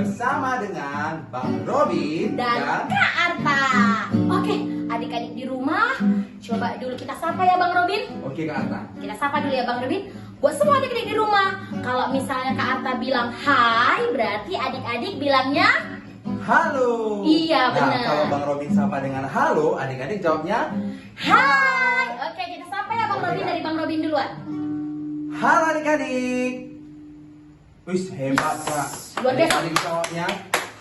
bersama dengan Bang Robin dan Kak Arta. Oke, adik-adik di rumah, coba dulu kita sapa ya Bang Robin. Oke Kak Arta. Kita sapa dulu ya Bang Robin. Buat semua adik-adik di rumah, kalau misalnya Kak Arta bilang hai, berarti adik-adik bilangnya Halo. Iya, benar. Nah, kalau Bang Robin sapa dengan halo, adik-adik jawabnya hai. Oke, kita sapa ya Bang Robin, dari Bang Robin duluan. halo adik-adik. Wih, hebat Kak. Luar biasa. Adik-adik jawabnya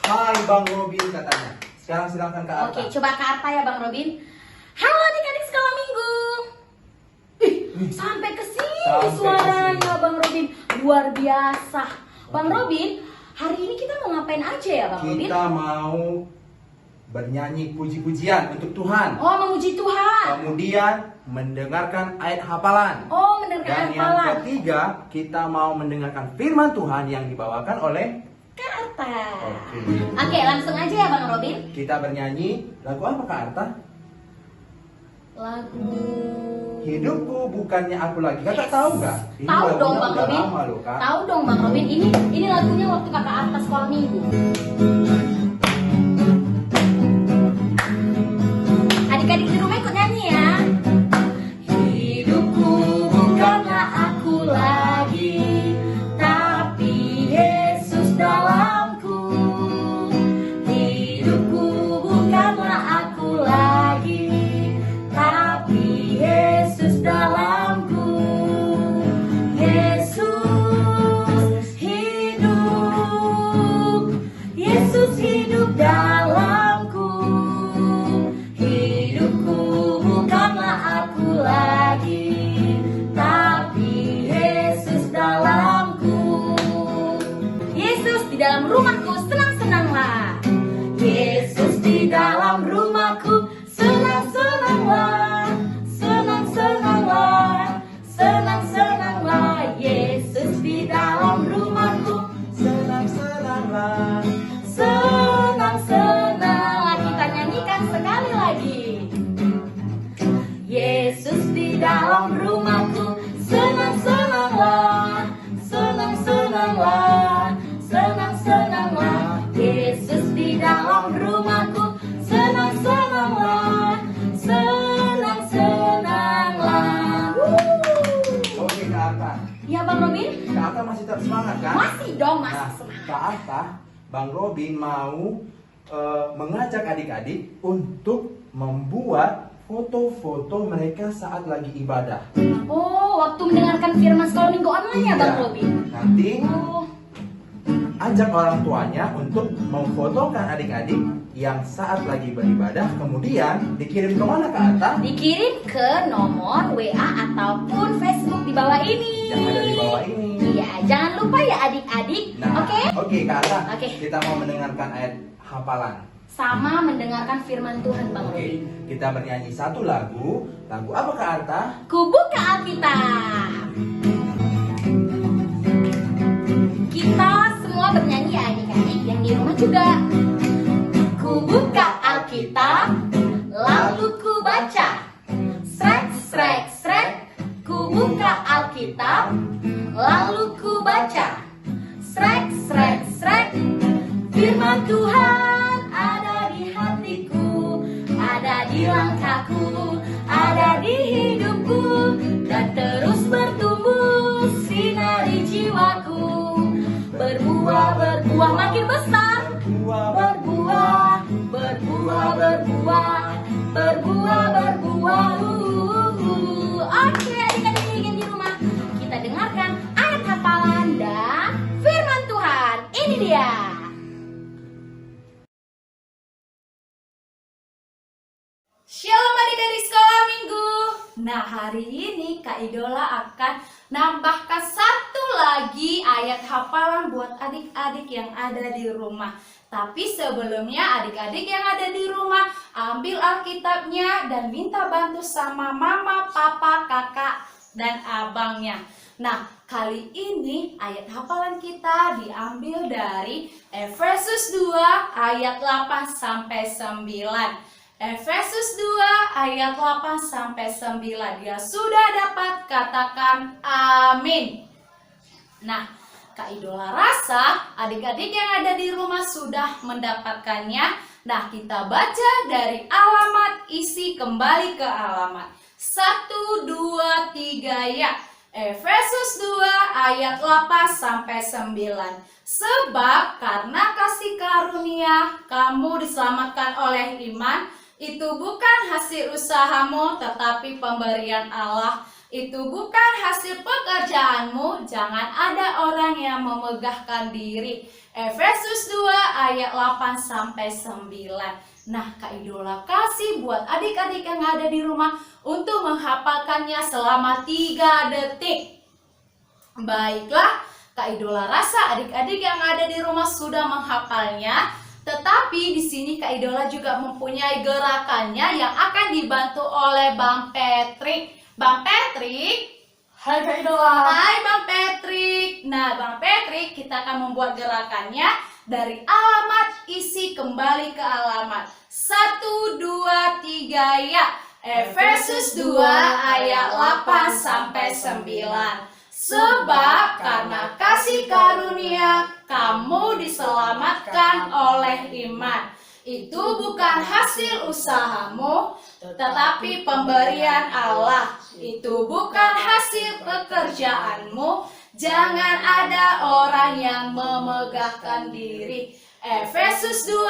hai Bang Robin katanya. Sekarang silakan Kak Arta. Oke, coba Kak Arta ya Bang Robin. Halo adik-adik sekolah minggu. Sampai ke sini Sampai suaranya kesini. Bang Robin. Luar biasa. Bang Robin, hari ini kita mau ngapain aja ya Bang Robin? Kita mau bernyanyi puji-pujian untuk Tuhan. Oh, memuji Tuhan. Kemudian mendengarkan ayat hafalan. Oh, mendengarkan Dan yang hafalan. ketiga, kita mau mendengarkan firman Tuhan yang dibawakan oleh Kak Arta. Oke. Oke, langsung aja ya Bang Robin. Kita bernyanyi lagu apa Kak Arta? Lagu Hidupku bukannya aku lagi. Kakak tahu nggak? Ini Tahu lagunya dong Bang udah Robin. lama loh, Kak. Tahu dong Bang Robin. Ini lagunya waktu Kakak Arta sekolah minggu. Adik-adik di rumah ikut nyanyi ya. Hidupku bukanlah aku lagi, tapi Yesus dalamku. Hidupku bukanlah aku lagi, tapi Yesus dalamku. Yesus hidup dalamku. Hidupku bukanlah aku lagi, tapi Yesus dalamku. Yesus di dalam rumahku, senang-senanglah. Yesus di dalam rumahku, senang-senanglah. Senang-senanglah. Senang-senanglah. Yesus di dalam rumahku, Senang-senanglah. senang-senang. Kita nyanyikan sekali lagi. Yesus di dalam rumahku, senang-senanglah. Senang-senanglah. Senang-senanglah. Yesus di dalam rumahku, senang-senanglah. Senang-senanglah. Oke Kak Arta. Ya Bang Robin? Kak Arta masih tetap semangat kan? Masih dong, Nah, masih semangat. Kak Arta, Bang Robin mau mengajak adik-adik untuk membuat foto-foto mereka saat lagi ibadah. Oh, waktu mendengarkan firman sekolah minggu online ya Bang Iya. Robin? Nanti Oh, ajak orang tuanya untuk memfotokan adik-adik yang saat lagi beribadah, kemudian dikirim ke mana Kak Arta? dikirim ke nomor WA ataupun Facebook di bawah ini. Yang ada di bawah ini. Iya, jangan lupa ya adik-adik. Nah, Oke? Kak Arta. Oke. Kita mau mendengarkan ayat hafalan. Sama mendengarkan firman Tuhan Bang Oke, Robin. kita bernyanyi satu lagu. Lagu apa Kak Arta? Ku buka Alkitab. Kita semua bernyanyi ya adik-adik, yang di rumah juga. Ku buka Alkitab, lalu ku baca. Srek, srek, srek. Ku buka Alkitab, lalu ku baca. Srek, srek, srek. Firman Tuhan ada di hatiku, ada di langkahku, ada di hidupku, dan terus bertumbuh sinari jiwaku. Berbuah, berbuah makin besar. Berbuah, berbuah, berbuah, berbuah, berbuah. Oke, adik-adik yang di rumah, kita dengarkan ayat hafalan dan firman Tuhan. Ini dia. Shalom adik-adik sekolah minggu. Nah, hari ini Kak Idola akan nambahkan satu lagi ayat hafalan buat adik-adik yang ada di rumah. Tapi sebelumnya adik-adik yang ada di rumah, ambil Alkitabnya dan minta bantu sama mama, papa, kakak, dan abangnya. Nah, kali ini ayat hafalan kita diambil dari Efesus 2 ayat 8 sampai 9. Efesus 2 ayat 8 sampai 9. Dia sudah dapat, katakan amin. Nah, Kak Idola rasa adik-adik yang ada di rumah sudah mendapatkannya. Nah, kita baca dari alamat, isi kembali ke alamat. 1, 2, 3 ya. Efesus 2 ayat 8 sampai 9. Sebab karena kasih karunia kamu diselamatkan oleh iman, itu bukan hasil usahamu tetapi pemberian Allah. Itu bukan hasil pekerjaanmu, jangan ada orang yang memegahkan diri. Efesus 2 ayat 8 sampai 9. Nah, Kak Idola kasih buat adik-adik yang ada di rumah untuk menghafalkannya selama 3 detik. Baiklah, Kak Idola rasa adik-adik yang ada di rumah sudah menghafalnya. Tetapi di sini Kak Idola juga mempunyai gerakannya yang akan dibantu oleh Bang Patrick. Bang Patrick, Hai Kak Idola. hai Bang Patrick. Nah, Bang Patrick, kita akan membuat gerakannya dari alamat, isi kembali ke alamat. 1, 2, 3 ya. Efesus 2 ayat 8 sampai 9. Sebab karena kasih karunia kamu diselamatkan oleh iman. Itu bukan hasil usahamu, tetapi pemberian Allah. Itu bukan hasil pekerjaanmu. Jangan ada orang yang memegahkan diri. Efesus 2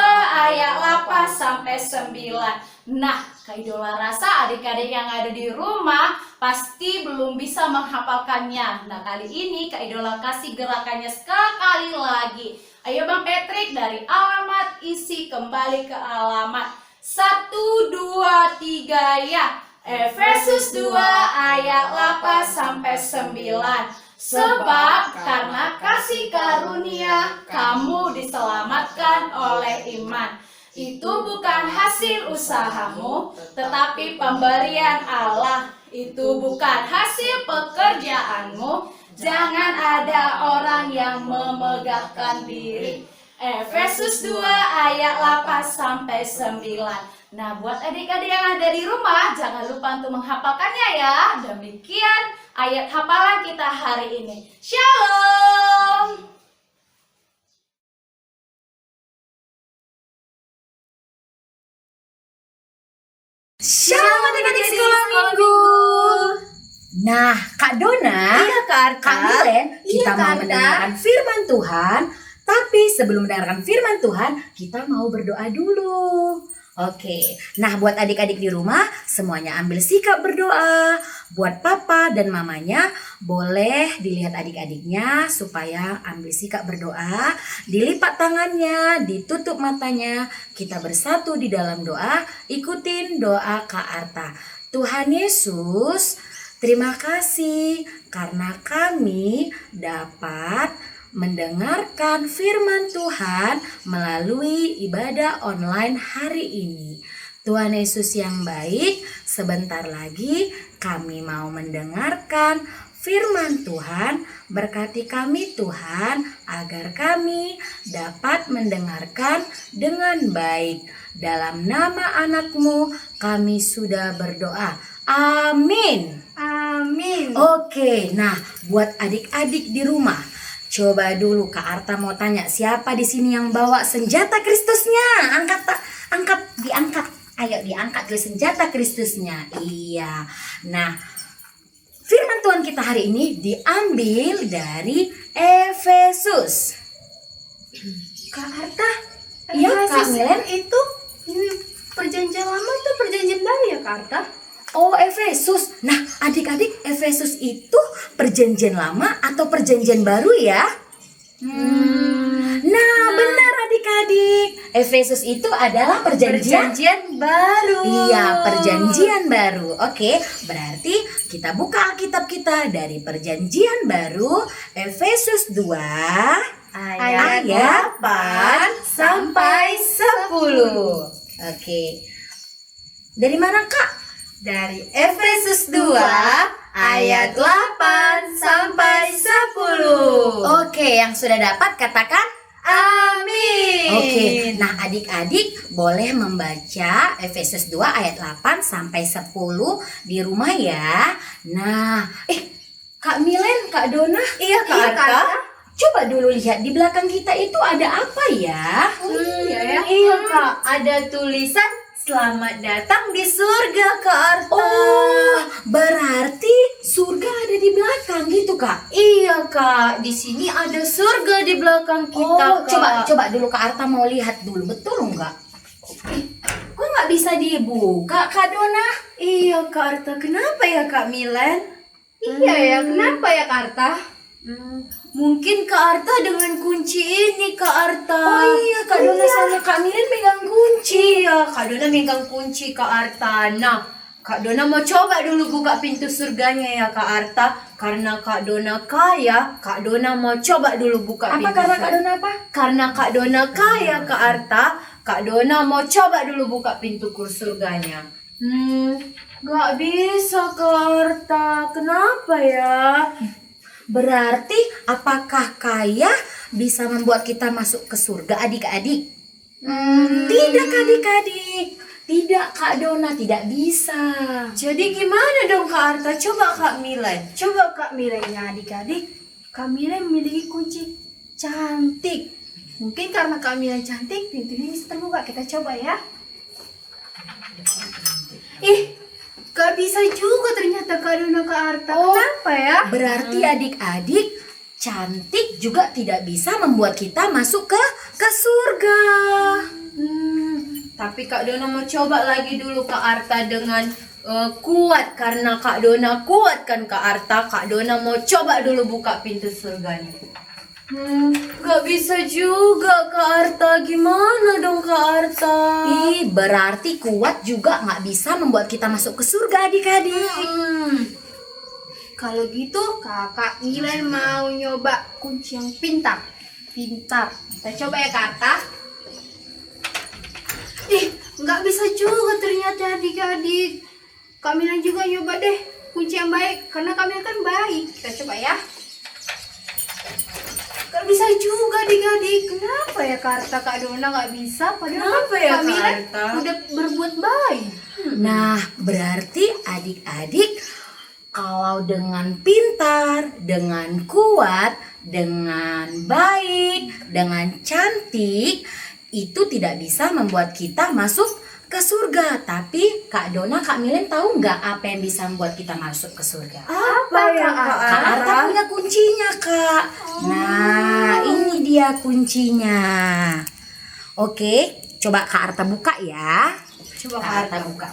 ayat 8 sampai 9. Nah, Kak Idola rasa adik-adik yang ada di rumah pasti belum bisa menghafalkannya. Nah, kali ini Kak Idola kasih gerakannya sekali lagi. Ayo Bang Patrick, dari alamat, isi kembali ke alamat. 1, 2, 3 ya. Efesus 2 ayat 8 sampai 9. Sebab karena kasih karunia kamu diselamatkan oleh iman. Itu bukan hasil usahamu, tetapi pemberian Allah. Itu bukan hasil pekerjaanmu. Jangan ada orang yang memegahkan diri. Efesus 2 ayat 8 sampai 9. Nah, buat adik-adik yang ada di rumah, jangan lupa untuk menghafalkannya ya. Demikian ayat hafalan kita hari ini. Shalom. Shalom adik-adik sekolah minggu. Nah, Kak Dona, Iya Kak Arta. Kak Milen, kita Iya, mau Kak Arta. mendengarkan firman Tuhan. Tapi sebelum mendengarkan firman Tuhan, kita mau berdoa dulu. Oke, nah buat adik-adik di rumah, semuanya ambil sikap berdoa. Buat papa dan mamanya, boleh dilihat adik-adiknya supaya ambil sikap berdoa. Dilipat tangannya, ditutup matanya. Kita bersatu di dalam doa, ikutin doa Kak Arta. Tuhan Yesus, terima kasih karena kami dapat mendengarkan firman Tuhan melalui ibadah online hari ini. Tuhan Yesus yang baik, sebentar lagi kami mau mendengarkan firman Tuhan. Berkati kami Tuhan, agar kami dapat mendengarkan dengan baik. Dalam nama anak-Mu kami sudah berdoa. Amin. Amin. Oke, nah buat adik-adik di rumah, coba dulu Kak Arta mau tanya, siapa di sini yang bawa senjata Kristusnya? Diangkat. Ayo diangkat dulu senjata Kristusnya. Iya. Nah, firman Tuhan kita hari ini diambil dari Efesus. Kak Arta, Iya, Kak Efesus Milen. itu ini perjanjian lama atau perjanjian baru ya Kak Arta? Oh, Efesus. Nah, adik-adik, Efesus itu perjanjian lama atau perjanjian baru ya? Nah, benar adik-adik. Efesus itu adalah perjanjian. Perjanjian baru. Iya, perjanjian baru. Oke, berarti kita buka Alkitab kita dari perjanjian baru, Efesus 2 ayat 8 sampai 10. Oke. Dari mana, Kak? Dari Efesus 2 ayat 8 sampai 10. Oke, yang sudah dapat katakan Amin. oke. Nah, adik-adik boleh membaca Efesus 2 ayat 8 sampai 10 di rumah ya. Nah, Kak Milen, Kak Dona, Iya Kak Arta. Coba dulu lihat di belakang kita itu ada apa ya? Iya kak, ada tulisan selamat datang di surga Kak Arta. Oh, berarti surga ada di belakang gitu Kak? Iya kak, di sini ada surga di belakang kita Oh, Kak. coba dulu Kak Arta mau lihat dulu, betul nggak? Kok nggak bisa dibuka Kak Dona? Iya Kak Arta, kenapa ya Kak Milen? Iya ya, kenapa ya Kak Arta? Mungkin Kak Arta dengan kunci ini Kak Arta. Oh iya, Kak Dona sama Kak Milen megang kunci. Iya, Kak Dona megang kunci Kak Arta. Nah, Kak Dona mau coba dulu buka pintu surganya ya Kak Arta. Karena Kak Dona kaya, Kak Dona mau coba dulu buka Apa pintu karena surga. Kak Dona apa? Karena Kak Dona kaya Kak Arta, Kak Dona mau coba dulu buka pintu surganya. Gak bisa Kak Arta. Kenapa ya? Berarti apakah kaya bisa membuat kita masuk ke surga adik-adik? Tidak adik-adik. Tidak Kak Dona, tidak bisa. Jadi gimana dong Kak Arta? Coba Kak Milen. Coba Kak Milennya adik-adik. Kak Milen memiliki kunci cantik. Mungkin karena Kak Milen cantik, pintunya bisa terbuka. Kita coba ya. Gak bisa juga ternyata Kak Dona Kak Arta. Kenapa ya? Berarti adik-adik cantik juga tidak bisa membuat kita masuk ke surga. Tapi Kak Dona mau coba lagi dulu Kak Arta dengan kuat. Karena Kak Dona kuat kan Kak Arta. Kak Dona mau coba dulu buka pintu surganya. Gak bisa juga Kak Arta. Gimana dong Kak Arta? Berarti kuat juga nggak bisa membuat kita masuk ke surga adik-adik. Kalau gitu Kakak Milen mau nyoba kunci yang pintar. Kita coba ya Kak Arta. Nggak bisa juga ternyata adik-adik. Kak Milen juga nyoba deh kunci yang baik. Karena Kak Milen kan baik. Kita coba ya. Gak bisa juga adik-adik. Kenapa ya Kak Arta? Kak Dona nggak bisa? Padahal Kenapa ya, Kak Milen Kak Arta? udah berbuat baik. Nah, berarti adik-adik kalau dengan pintar, dengan kuat, dengan baik, dengan cantik, itu tidak bisa membuat kita masuk ke surga. Tapi Kak Dona, Kak Milen tahu nggak apa yang bisa membuat kita masuk ke surga? Apa ya Kak Kak Arta punya kuncinya, Kak. Nah, ini dia kuncinya. Oke, coba Kak Arta buka ya. Coba Kak Arta buka.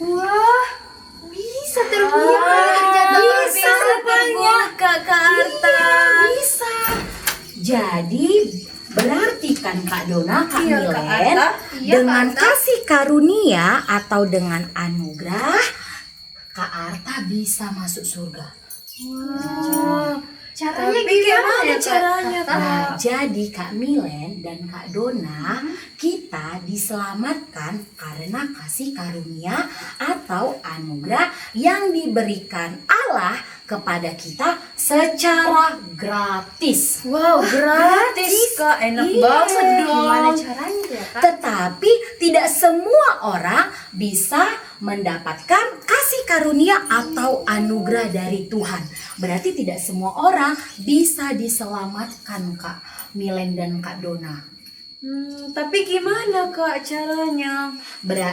Wah, bisa terbuka ternyata. bisa rupanya. Kak Arta. Bisa. Jadi berarti kan Kak Dona, Kak Iya, Kak Milen, Arta. Iya, dengan Kak Arta. kasih karunia atau dengan anugerah, Kak Arta bisa masuk surga. Wah, caranya Tapi gimana gimana ya caranya, Kak? Nah, jadi Kak Milen dan Kak Dona, kita diselamatkan karena kasih karunia atau anugerah yang diberikan Allah kepada kita secara gratis. Wow, gratis Kak. Enak Iya. banget dong. Gimana caranya tuh ya Kak? Tetapi tidak semua orang bisa mendapatkan kasih karunia atau anugerah dari Tuhan. Berarti tidak semua orang bisa diselamatkan Kak Milen dan Kak Dona. Tapi gimana Kak caranya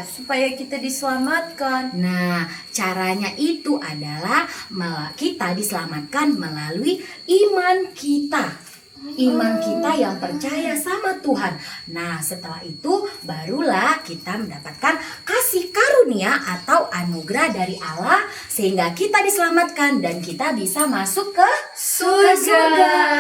supaya kita diselamatkan? Nah, caranya itu adalah kita diselamatkan melalui iman kita. Iman kita yang percaya sama Tuhan. Nah, setelah itu barulah kita mendapatkan kasih karunia atau anugerah dari Allah sehingga kita diselamatkan dan kita bisa masuk ke surga.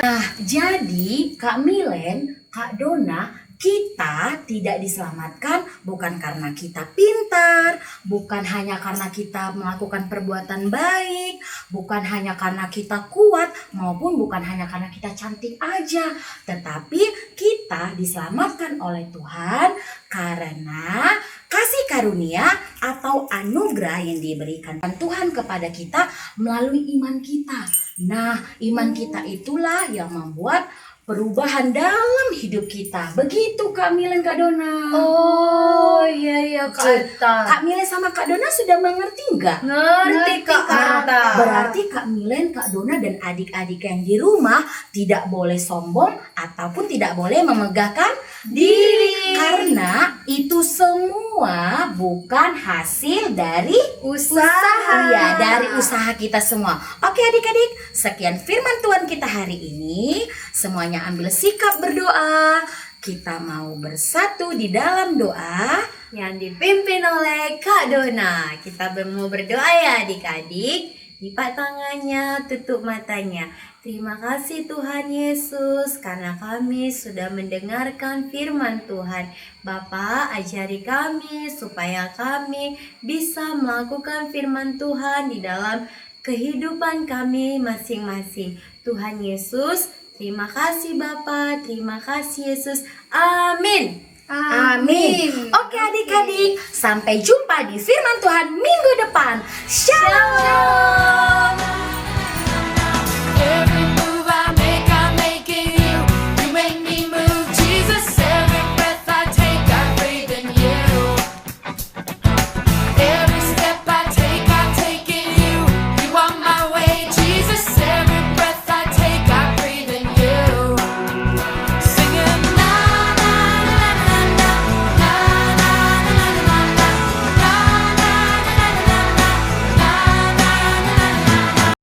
Nah, jadi Kak Milen, Kak Dona, kita tidak diselamatkan bukan karena kita pintar, bukan hanya karena kita melakukan perbuatan baik, bukan hanya karena kita kuat, maupun bukan hanya karena kita cantik aja. Tetapi kita diselamatkan oleh Tuhan karena kasih karunia atau anugerah yang diberikan Tuhan kepada kita melalui iman kita. Nah, iman kita itulah yang membuat perubahan dalam hidup kita. Begitu Kak Milen, Kak Dona. Oh iya Kak Arta. Kak Milen sama Kak Dona sudah mengerti nggak? Ngerti Kak Arta. Berarti Kak Milen, Kak Dona dan adik-adik yang di rumah tidak boleh sombong ataupun tidak boleh memegahkan diri. Karena itu semua bukan hasil dari Usaha. Iya, dari usaha kita semua. Oke adik-adik, sekian firman Tuhan kita hari ini. Semuanya ambil sikap berdoa. Kita mau bersatu di dalam doa Yang dipimpin oleh Kak Dona. Kita mau berdoa ya adik-adik. Lipat tangannya, tutup matanya. Terima kasih Tuhan Yesus karena kami sudah mendengarkan firman Tuhan. Bapa, ajari kami supaya kami bisa melakukan firman Tuhan di dalam kehidupan kami masing-masing. Tuhan Yesus, terima kasih Bapa, terima kasih Yesus. Amin. Amin. Oke adik-adik, sampai jumpa di firman Tuhan minggu depan. Shalom.